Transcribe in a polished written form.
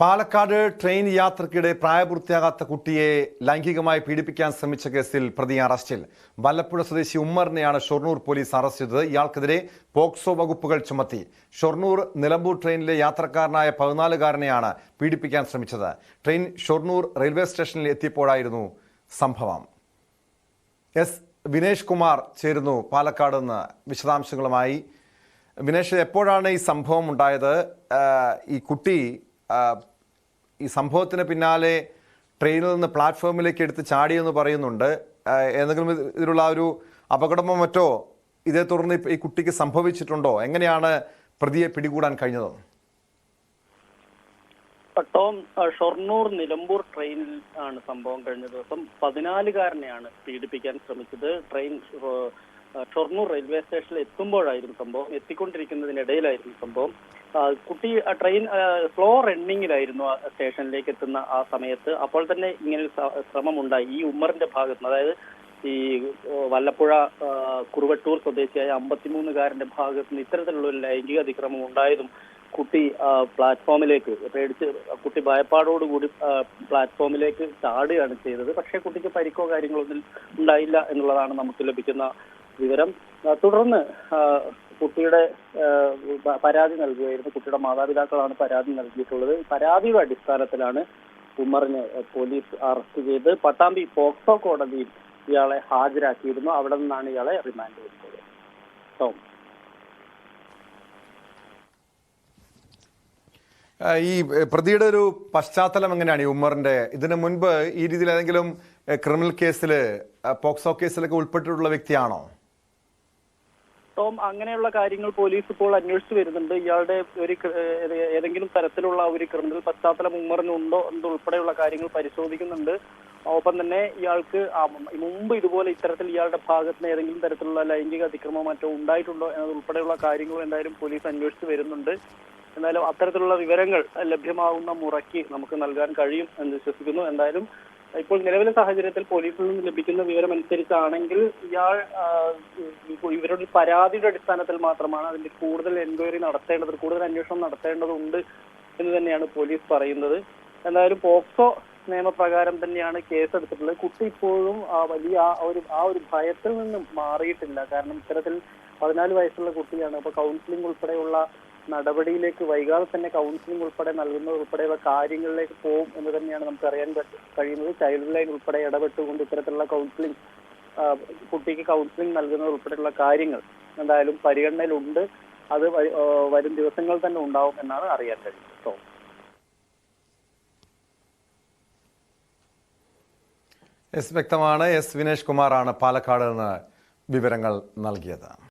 Palakkad train യാത്രക്കിടെ പ്രായപൂർത്തിയാകാത്ത കുട്ടിയെ ലൈംഗികമായി പീഡിപ്പിക്കാൻ ശ്രമിച്ച കേസിൽ പ്രതി അറസ്റ്റിൽ. വല്ലപ്പുഴ സ്വദേശി ഉമ്മറിനെയാണ് ഷൊർണൂർ പോലീസ് അറസ്റ്റ് ചെയ്തത്. ഇയാൾക്കെതിരെ പോക്സോ വകുപ്പുകൾ ചുമത്തി. ഷൊർണൂർ നിലമ്പൂർ ട്രെയിനിലെ യാത്രക്കാരനായ 14-കാരനെയാണ് പീഡിപ്പിക്കാൻ ശ്രമിച്ചത്. ട്രെയിൻ ഷൊർണൂർ റെയിൽവേ സ്റ്റേഷനിൽ എത്തിയപ്പോഴായിരുന്നു സംഭവം. എസ് വിനേഷ് കുമാർ ചേരുന്നു പാലക്കാട് നിന്ന് വിശദാംശങ്ങളുമായി. വിനേഷ്, എപ്പോഴാണ് ഈ സംഭവം ഉണ്ടായത്? ഈ കുട്ടി ഈ സംഭവത്തിന് പിന്നാലെ ട്രെയിനിൽ നിന്ന് പ്ലാറ്റ്ഫോമിലേക്ക് എടുത്ത് ചാടിയെന്ന് പറയുന്നുണ്ട്. ഏതെങ്കിലും ഇതിലുള്ള ഒരു അപകടമോ മറ്റോ ഇതേ തുടർന്ന് ഈ കുട്ടിക്ക് സംഭവിച്ചിട്ടുണ്ടോ? എങ്ങനെയാണ് പ്രതിയെ പിടികൂടാൻ കഴിഞ്ഞത്? ടോം, ഷൊർണൂർ നിലമ്പൂർ ട്രെയിനിൽ ആണ് സംഭവം. കഴിഞ്ഞ ദിവസം 14-കാരനെയാണ് പീഡിപ്പിക്കാൻ ശ്രമിച്ചത്. ട്രെയിൻ ഷൊർണൂർ റെയിൽവേ സ്റ്റേഷനിൽ എത്തുമ്പോഴായിരുന്നു സംഭവം. എത്തിക്കൊണ്ടിരിക്കുന്നതിനിടയിലായിരുന്നു സംഭവം. കുട്ടി ട്രെയിൻ സ്ലോ റണ്ണിങ്ങിലായിരുന്നു സ്റ്റേഷനിലേക്ക് എത്തുന്ന ആ സമയത്ത്. അപ്പോൾ തന്നെ ഇങ്ങനെ ഒരു ശ്രമമുണ്ടായി ഈ ഉമ്മറിന്റെ ഭാഗത്ത് നിന്ന്. അതായത് ഈ വല്ലപ്പുഴ കുറുവട്ടൂർ സ്വദേശിയായ 53-കാരന്റെ ഭാഗത്ത് നിന്ന് ഇത്തരത്തിലുള്ള ഒരു ലൈംഗിക അതിക്രമം ഉണ്ടായതും കുട്ടി പ്ലാറ്റ്ഫോമിലേക്ക് പേടിച്ച് കുട്ടി ഭയപ്പാടോടുകൂടി പ്ലാറ്റ്ഫോമിലേക്ക് ചാടുകയാണ് ചെയ്തത്. പക്ഷേ കുട്ടിക്ക് പരിക്കോ കാര്യങ്ങളൊന്നും ഉണ്ടായില്ല എന്നുള്ളതാണ് നമുക്ക് ലഭിക്കുന്ന വിവരം. തുടർന്ന് കുട്ടിയുടെ പരാതി നൽകുകയായിരുന്നു. കുട്ടിയുടെ മാതാപിതാക്കളാണ് പരാതി നൽകിയിട്ടുള്ളത്. പരാതിയുടെ അടിസ്ഥാനത്തിലാണ് ഉമ്മറിനെ പോലീസ് അറസ്റ്റ് ചെയ്ത് പട്ടാമ്പി പോക്സോ കോടതിയിൽ ഇയാളെ ഹാജരാക്കിയിരുന്നു. അവിടെ നിന്നാണ് ഇയാളെ റിമാൻഡ് ചെയ്തത്. ടോം, ഈ പ്രതിയുടെ ഒരു പശ്ചാത്തലം എങ്ങനെയാണ്? ഈ ഉമ്മറിന്റെ ഇതിനു മുൻപ് ഈ രീതിയിൽ ഏതെങ്കിലും ക്രിമിനൽ കേസിൽ, പോക്സോ കേസിലൊക്കെ ഉൾപ്പെട്ടിട്ടുള്ള വ്യക്തിയാണോ? ടോം, അങ്ങനെയുള്ള കാര്യങ്ങൾ പോലീസ് ഇപ്പോൾ അന്വേഷിച്ചു വരുന്നുണ്ട്. ഇയാളുടെ ഒരു ഏതെങ്കിലും തരത്തിലുള്ള ഒരു ക്രിമിനൽ പശ്ചാത്തലം ഉമ്മറിനുണ്ടോ എന്നുൾപ്പെടെയുള്ള കാര്യങ്ങൾ പരിശോധിക്കുന്നുണ്ട്. ഒപ്പം തന്നെ ഇയാൾക്ക് മുമ്പ് ഇതുപോലെ ഇത്തരത്തിൽ ഇയാളുടെ ഭാഗത്ത് നിന്ന് ഏതെങ്കിലും തരത്തിലുള്ള ലൈംഗിക അതിക്രമമോ മറ്റോ ഉണ്ടായിട്ടുണ്ടോ എന്നതുൾപ്പെടെയുള്ള കാര്യങ്ങൾ എന്തായാലും പോലീസ് അന്വേഷിച്ചു വരുന്നുണ്ട്. എന്തായാലും അത്തരത്തിലുള്ള വിവരങ്ങൾ ലഭ്യമാകുന്ന മുറയ്ക്ക് നമുക്ക് നൽകാൻ കഴിയും എന്ന് വിശ്വസിക്കുന്നു. എന്തായാലും ഇപ്പോൾ നിലവിലെ സാഹചര്യത്തിൽ പോലീസിൽ നിന്ന് ലഭിക്കുന്ന വിവരം അനുസരിച്ചാണെങ്കിൽ ഇയാൾ ഇവരുടെ പരാതിയുടെ അടിസ്ഥാനത്തിൽ മാത്രമാണ് അതിന്റെ കൂടുതൽ എൻക്വയറി നടത്തേണ്ടത്, കൂടുതൽ അന്വേഷണം നടത്തേണ്ടതുണ്ട് എന്ന് തന്നെയാണ് പോലീസ് പറയുന്നത്. എന്തായാലും പോക്സോ നിയമപ്രകാരം തന്നെയാണ് കേസ് എടുത്തിട്ടുള്ളത്. കുട്ടി ഇപ്പോഴും വലിയ ആ ഒരു ഭയത്തിൽ നിന്നും മാറിയിട്ടില്ല. കാരണം ഇത്തരത്തിൽ 14 വയസ്സുള്ള കുട്ടിയാണ്. അപ്പൊ കൗൺസിലിംഗ് ഉൾപ്പെടെയുള്ള നടപടിയിലേക്ക് വൈകാതെ തന്നെ കൗൺസിലിംഗ് ഉൾപ്പെടെ നൽകുന്നത് ഉൾപ്പെടെയുള്ള കാര്യങ്ങളിലേക്ക് പോകും എന്ന് തന്നെയാണ് നമുക്ക് അറിയാൻ കഴിയുന്നത്. ചൈൽഡ് ലൈൻ ഉൾപ്പെടെ ഇടപെട്ടുകൊണ്ട് ഇത്തരത്തിലുള്ള കൗൺസിലിംഗ്, കുട്ടിക്ക് കൗൺസിലിംഗ് നൽകുന്നത് ഉൾപ്പെടെയുള്ള കാര്യങ്ങൾ എന്തായാലും പരിഗണനയിലുണ്ട്. അത് വരും ദിവസങ്ങൾ തന്നെ ഉണ്ടാവും എന്നാണ് അറിയാൻ കഴിയുന്നത്. വ്യക്തമാണ്. എസ് വിനേഷ് കുമാറാണ് പാലക്കാട് നിന്ന് വിവരങ്ങൾ നൽകിയത്.